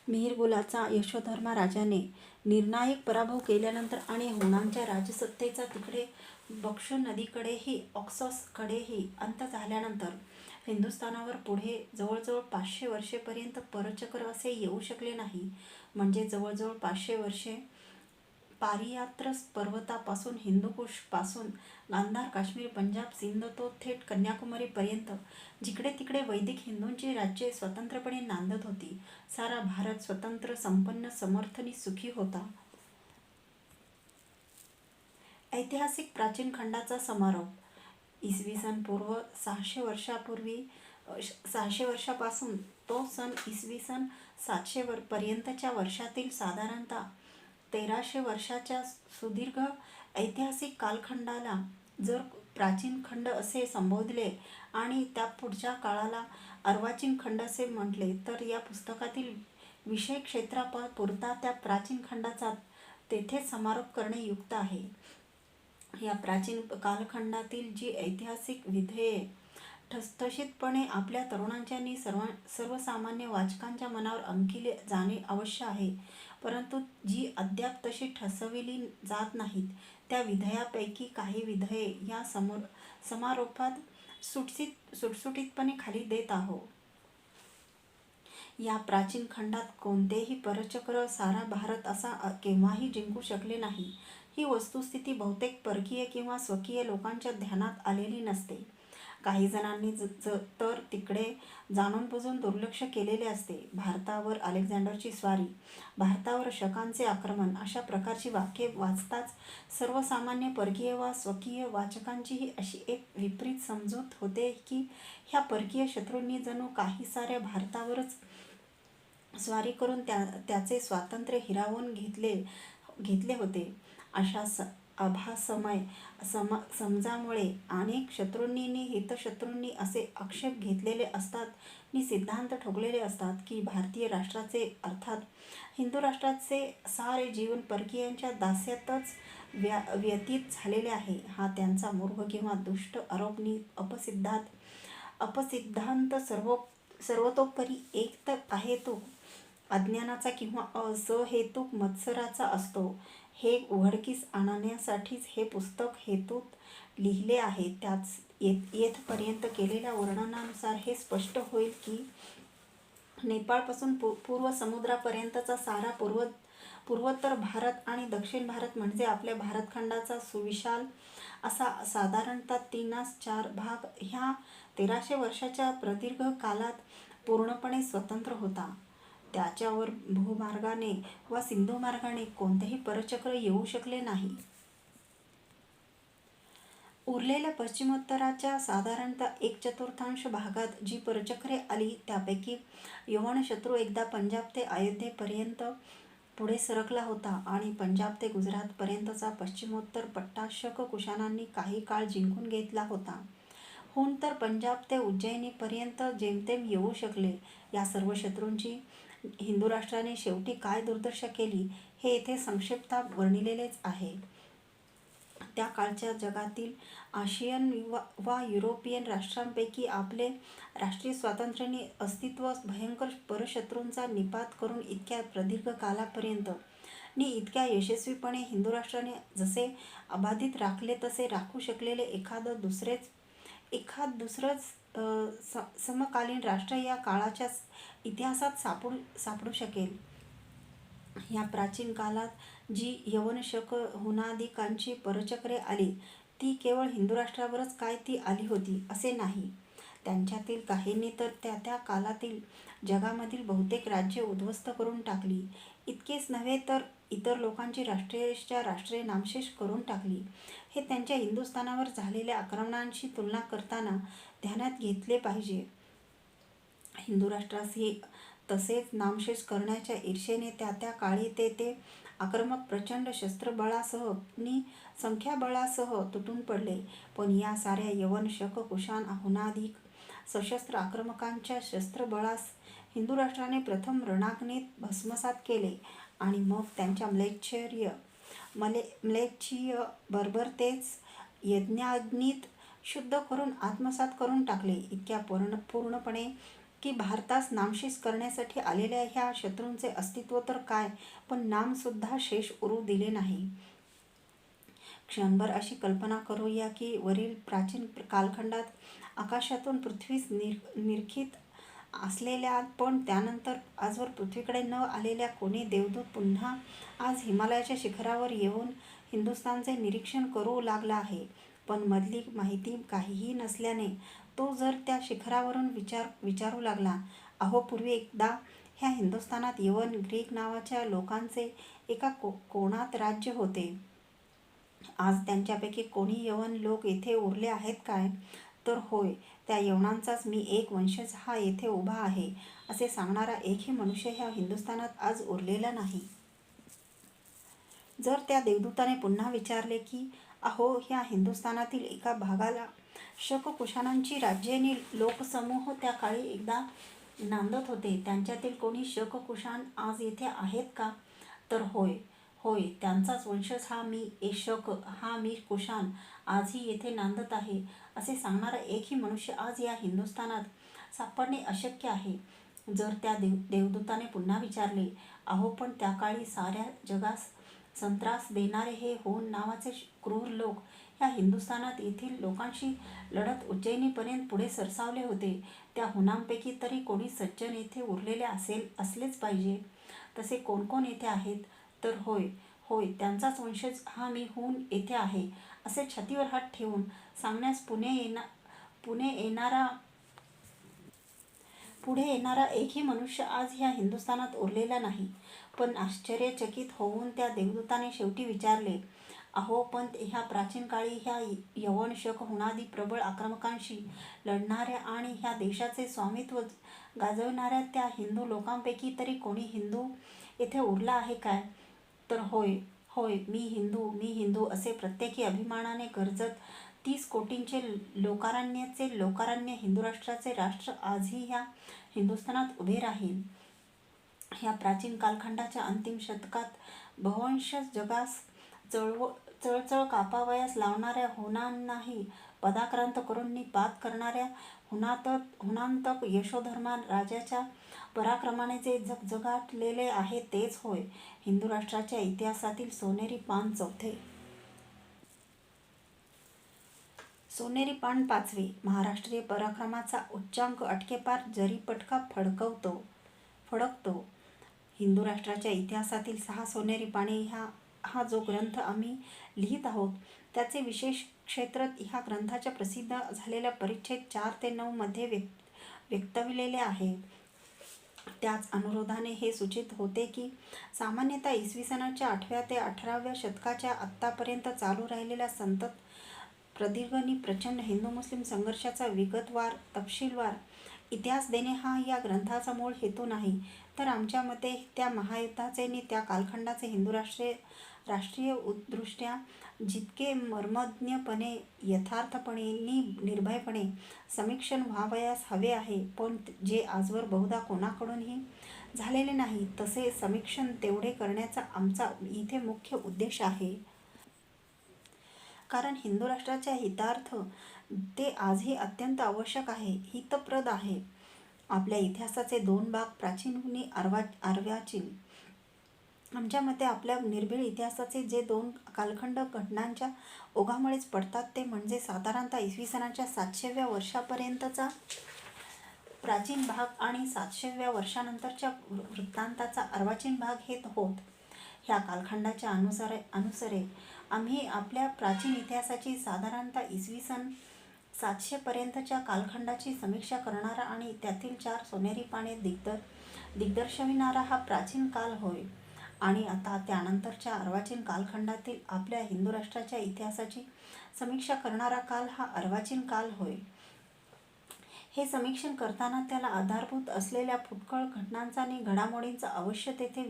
मिहिरगुलाचा यशोधर्मा राजाने निर्णायक पराभव केल्यानंतर आणि हुणांच्या राजसत्तेचा तिकडे बक्ष नदीकडेही ऑक्ससकडेही अंत झाल्यानंतर हिंदुस्थानावर पुढे जवळजवळ 500 वर्षेपर्यंत परचक्र असे येऊ शकले नाही. म्हणजे जवळजवळ 500 वर्षे पारियात्रस पर्वतापासून हिंदुकुश पासून गांधार, काश्मीर, पंजाब, सिंध तो थेट कन्याकुमारीपर्यंत जिकडे तिकडे वैदिक हिंदूंची राज्ये स्वतंत्रपणे नांदत होती. सारा भारत स्वतंत्र, संपन्न, समर्थनी, सुखी होता. ऐतिहासिक प्राचीन खंडाचा समारोप. इसवी सन पूर्व 600 वर्षापासून तो सन इसवी सन 700 पर्यंतच्या वर्षातील साधारणतः 1300 वर्षाच्या सुदीर्घ ऐतिहासिक कालखंडाला जर प्राचीन खंड असे संबोधले आणि त्या पुढच्या काळाला अर्वाचीन खंड असे म्हटले तर या पुस्तकातील विषय क्षेत्रापुरता त्या प्राचीन खंडाचा तेथेच समारोप करणे युक्त आहे. या प्राचीन कालखंडातील जी ऐतिहासिक विधेये ठसठशीतपणे आपल्या तरुणांच्या आणि सर्वसामान्य वाचकांच्या मनावर अंकिले जाणे आवश्यक आहे, परंतु जी अद्याप तशी ठसविली जात नाहीत, त्या विधेयापैकी काही विधेये या समारोपात सुटसुटीतपणे खाली देत आहोत. या प्राचीन खंडात कोणतेही परचक्र सारा भारत असा केव्हाही जिंकू शकले नाही. ही वस्तुस्थिती बहुतेक परकीय किंवा स्वकीय लोकांच्या ध्यानात आलेली नसते. काही जणांनी तर तिकडे जाणूनबुजून दुर्लक्ष केलेले असते. भारतावर अलेक्झांडरची स्वारी, भारतावर शकांचे आक्रमण अशा प्रकारची वाक्ये वाचताच सर्वसामान्य परकीय वा स्वकीय वाचकांचीही अशी एक विपरीत समजूत होते की ह्या परकीय शत्रूंनी जणू काही साऱ्या भारतावरच स्वारी करून त्याचे स्वातंत्र्य हिरावून घेतले होते. अशा आभासमय समजामुळे अनेक शत्रूंनी नि हितशत्रूंनी असे आक्षेप घेतलेले असतात नि सिद्धांत ठोकलेले असतात की भारतीय राष्ट्राचे अर्थात हिंदू राष्ट्राचे सारे जीवन परकीयांच्या दास्यातच व्यतीत झालेले आहे. हा त्यांचा मूर्ख किंवा दुष्ट आरोप नि अपसिद्धांत सर्वतोपरी एक तर अहेतुक अज्ञानाचा किंवा असहेतुक मत्सराचा असतो. हे उघडकीस आणण्यासाठीच हे पुस्तक हेतूत लिहिले आहे. त्याच येथपर्यंत केलेल्या वर्णनानुसार हे स्पष्ट होईल की नेपाळपासून पूर्व समुद्रापर्यंतचा सारा पूर्वोत्तर भारत आणि दक्षिण भारत म्हणजे आपल्या भारतखंडाचा सुविशाल असा साधारणतः 3/4 भाग ह्या 1300 वर्षाच्या प्रदीर्घ कालात पूर्णपणे स्वतंत्र होता. त्याच्यावर भूमार्गाने वा सिंधू मार्गाने कोणतेही परचक्र येऊ शकले नाही. उरलेल्या पश्चिमोत्तराच्या साधारणतः 1/4 भागात जी परचक्रे आली त्यापैकी यवन शत्रू एकदा पंजाब ते अयोध्येपर्यंत पुढे सरकला होता आणि पंजाब ते गुजरातपर्यंतचा पश्चिमोत्तर पट्टा शक कुशाणांनी काही काळ जिंकून घेतला होता. हुन तर पंजाब ते उज्जैनीपर्यंत जेमतेम येऊ शकले. या सर्व शत्रूंची हिंदू राष्ट्राने शेवटी काय दुर्दशा केली हे येथे संक्षिप्तात वर्णिलेलेच आहे. त्या काळच्या जगातील आशियन वा युरोपियन राष्ट्रांपैकी आपले राष्ट्रीय स्वातंत्र्याने अस्तित्व भयंकर परशत्रूंचा निपात करून इतक्या प्रदीर्घ कालापर्यंत नि इतक्या यशस्वीपणे हिंदू राष्ट्राने जसे अबाधित राखले तसे राखू शकलेले एखाद दुसरंच समकालीन राष्ट्र या काळाच्या इतिहासात सापडू शकेल. या प्राचीन कालात जी यवन शक हुनादिकांची परचक्रे आली ती केवळ हिंदू राष्ट्रावरच काय ती आली होती असे नाही. त्यांच्यातील काहींनी तर त्या कालातील जगामधील बहुतेक राज्ये उद्ध्वस्त करून टाकली. इतकेच नव्हे तर इतर लोकांची राष्ट्रे नामशेष करून टाकली. हे त्यांच्या हिंदुस्थानावर झालेल्या आक्रमणांशी तुलना करताना ध्यानात घेतले पाहिजे. हिंदू राष्ट्रासही तसेच नामशेष करण्याच्या ईर्षेने त्या काळी ते आक्रमक प्रचंड शस्त्रबळासह नि संख्याबळासह तुटून पडले. पण या साऱ्या यवन शक कुशाण हुनादिक सशस्त्र आक्रमकांच्या शस्त्रबळास हिंदू राष्ट्राने प्रथम रणाग्नीत भस्मसात केले आणि मग त्यांच्या म्लेच्छीय बर्बरतेस यज्ञाग्नीत शुद्ध करून आत्मसात करून टाकले. इतक्या पूर्णपणे की भारतास नामशेष करण्यासाठी आलेल्या ह्या शत्रूंचे अस्तित्व तर काय, पण नामसुद्धा शेष उरू दिले नाही. क्षणभर अशी कल्पना करूया की वरील प्राचीन कालखंडात आकाशातून पृथ्वीस निरखित असलेल्या पण त्यानंतर आजवर पृथ्वीकडे न आलेल्या कोणी देवदूत पुन्हा आज हिमालयाच्या शिखरावर येऊन हिंदुस्थानचे निरीक्षण करू लागला आहे. पण मधली माहिती काहीही नसल्याने तो जर त्या शिखरावरून विचारू लागला, अहो पूर्वी एकदा ह्या हिंदुस्थानात यवन ग्रीक नावाच्या लोकांचे एका कोणात राज्य होते. आज त्यांच्यापैकी कोणी यवन लोक येथे उरले आहेत काय? तर होय, त्या यवनांचाच मी एक वंशज हा येथे उभा आहे असे सांगणारा एकही मनुष्य ह्या हिंदुस्थानात आज उरलेला नाही. जर त्या देवदूताने पुन्हा विचारले की अहो ह्या हिंदुस्थानातील एका भागाला शक-कुशाणांची राज्ये आणि लोकसमूह त्या काळी एकदा नांदत होते, त्यांच्यातील कोणी शक-कुशाण आज येथे आहेत का? तर होय, होय, त्यांचाच वंशज हा मी शक, हा मी कुशाण आजही येथे नांदत आहे असे सांगणारा एकही मनुष्य आज या हिंदुस्थानात सापडणे अशक्य आहे. जर त्या देवदूताने पुन्हा विचारले, अहो पण त्या काळी साऱ्या जगास संत्रास देणारे हे होन नावाचे क्रूर लोक ह्या हिंदुस्थानात येथील लोकांशी लढत उज्जैनीपर्यंत पुढे सरसावले होते, त्या हुनांपैकी तरी कोणी सज्जन येथे उरलेले असलेच पाहिजे. तसे कोण कोण येथे आहेत? तर होय, होय, त्यांचाच वंशज हा मी हून येथे आहे असे छातीवर हात ठेवून सांगण्यास पुढे येणारा एकही मनुष्य आज ह्या हिंदुस्थानात उरलेला नाही. पण आश्चर्यचकित होऊन त्या देवदूताने शेवटी विचारले, अहो पण ह्या प्राचीन काळी ह्या यवन शक हुनादी प्रबळ आक्रमकांशी लढणाऱ्या आणि ह्या देशाचे स्वामित्व गाजविणाऱ्या त्या हिंदू लोकांपैकी तरी कोणी हिंदू येथे उरला आहे काय? तर होय, होय, मी हिंदू असे प्रत्येकी अभिमानाने गरजत 30 कोटींचे लोकारण्य हिंदू राष्ट्राचे राष्ट्र आजही ह्या हिंदुस्थानात उभे राहील. ह्या प्राचीन कालखंडाच्या अंतिम शतकात बव्हंश जगास चळचळ कापावयास लावणाऱ्या हुनांनाही पदाक्रांत करून निपात करणाऱ्या हुनांतक यशोधर्मा राजाच्या पराक्रमाने जे झगझगाटलेले आहे तेच होय हिंदू राष्ट्राच्या इतिहासातील सोनेरी पान चौथे. सोनेरी पान पाचवे. महाराष्ट्रीय पराक्रमाचा उच्चांक अटकेपार जरीपटका फडकतो. हिंदू राष्ट्राच्या इतिहासातील 6 सोनेरी पाने हा जो ग्रंथ आम्ही लिहित आहोत त्याचे विशेष क्षेत्र ह्या ग्रंथाच्या प्रसिद्ध झालेल्या परिच्छेद 4 ते 9 मध्ये व्यक्तविलेले आहे. त्याच अनुरोधाने हे सूचित होते की सामान्यतः इसवी सनाच्या 8व्या ते 18व्या शतकाच्या आत्तापर्यंत चालू राहिलेल्या संतत प्रदीर्घ आणि प्रचंड हिंदू-मुस्लिम संघर्षाचा विगतवार तपशीलवार इतिहास देणे हा या ग्रंथाचा मूळ हेतू नाही, तर आमच्या मते त्या महायुद्धाचे आणि त्या कालखंडाचे हिंदू राष्ट्रीयदृष्ट्या जितके मर्मज्ञपणे, यथार्थपणे आणि निर्भयपणे समीक्षण व्हावयास हवे आहे, पण जे आजवर बहुधा कोणाकडूनही झालेले नाही, तसे समीक्षण तेवढे करण्याचा आमचा इथे मुख्य उद्देश आहे. कारण हिंदू राष्ट्राच्या हितार्थ ते आजही अत्यंत आवश्यक आहे, हितप्रद आहे. आपल्या इतिहासाचे 2 भाग प्राचीन आणि अर्वाचीन. आमच्या मते आपल्या निर्भीड इतिहासाचे जे 2 कालखंड घटनांच्या ओघामुळेच पडतात ते म्हणजे साधारणतः इसवी सनाच्या 700व्या वर्षापर्यंतचा प्राचीन भाग आणि 700व्या वर्षानंतरच्या वृत्तांताचा अर्वाचीन भाग हे होत. ह्या कालखंडाच्या अनुसारे आम्ही आपल्या प्राचीन इतिहासाची साधारणतः इसवी सन 700 पर्यंतच्या कालखंडाची समीक्षा करणारा आणि त्यातील 4 सोनेरी पाने दिग्दर्शविणारा हा प्राचीन काल होय. आणि आता त्यानंतरच्या अर्वाचीन कालखंडातील आपल्या हिंदू राष्ट्राच्या इतिहासाची समीक्षा करणारा काल हा अर्वाचीन काल होय. हे समीक्षण करताना त्याला आधारभूत असलेल्या फुटकळ घटनांचा आणि घडामोडींचा अवश्य तेथे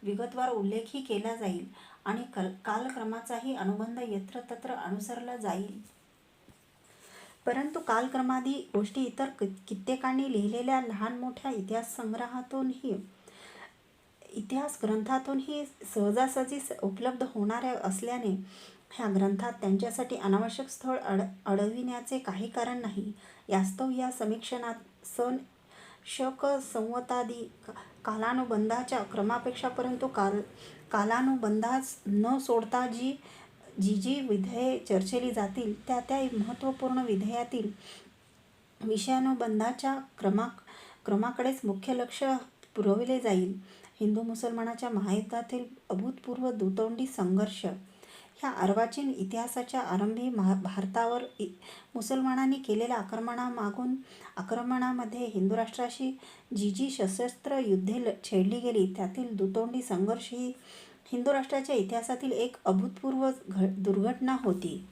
विगतवार उल्लेखही केला जाईल आणि कालक्रमाचाही अनुबंध यत्र तत्र अनुसरला जाईल. परंतु कालक्रमादी गोष्टी इतर कित्येकांनी लिहिलेल्या लहान मोठ्या इतिहास ग्रंथातूनही सहजासहजी उपलब्ध होणाऱ्या असल्याने ह्या ग्रंथात त्यांच्यासाठी अनावश्यक स्थळ अडविण्याचे काही कारण नाही. यास्तव या समीक्षणात सन शक संवतादी कालानुबंधाच्या क्रमापेक्षा, परंतु कालानुबंधास न सोडता जी जी विधेये चर्चिली जातील त्या महत्त्वपूर्ण विधेयातील विषयानुबंधाच्या क्रमाकडेच मुख्य लक्ष पुरवले जाईल. हिंदू मुसलमानाच्या महायुद्धातील अभूतपूर्व दुतोंडी संघर्ष. ह्या अर्वाचीन इतिहासाच्या आरंभी भारतावर मुसलमानांनी केलेल्या आक्रमणामध्ये हिंदू राष्ट्राशी जी सशस्त्र युद्धे छेडली गेली त्यातील दुतोंडी संघर्ष ही हिंदू राष्ट्राच्या इतिहासातील एक अभूतपूर्व दुर्घटना होती.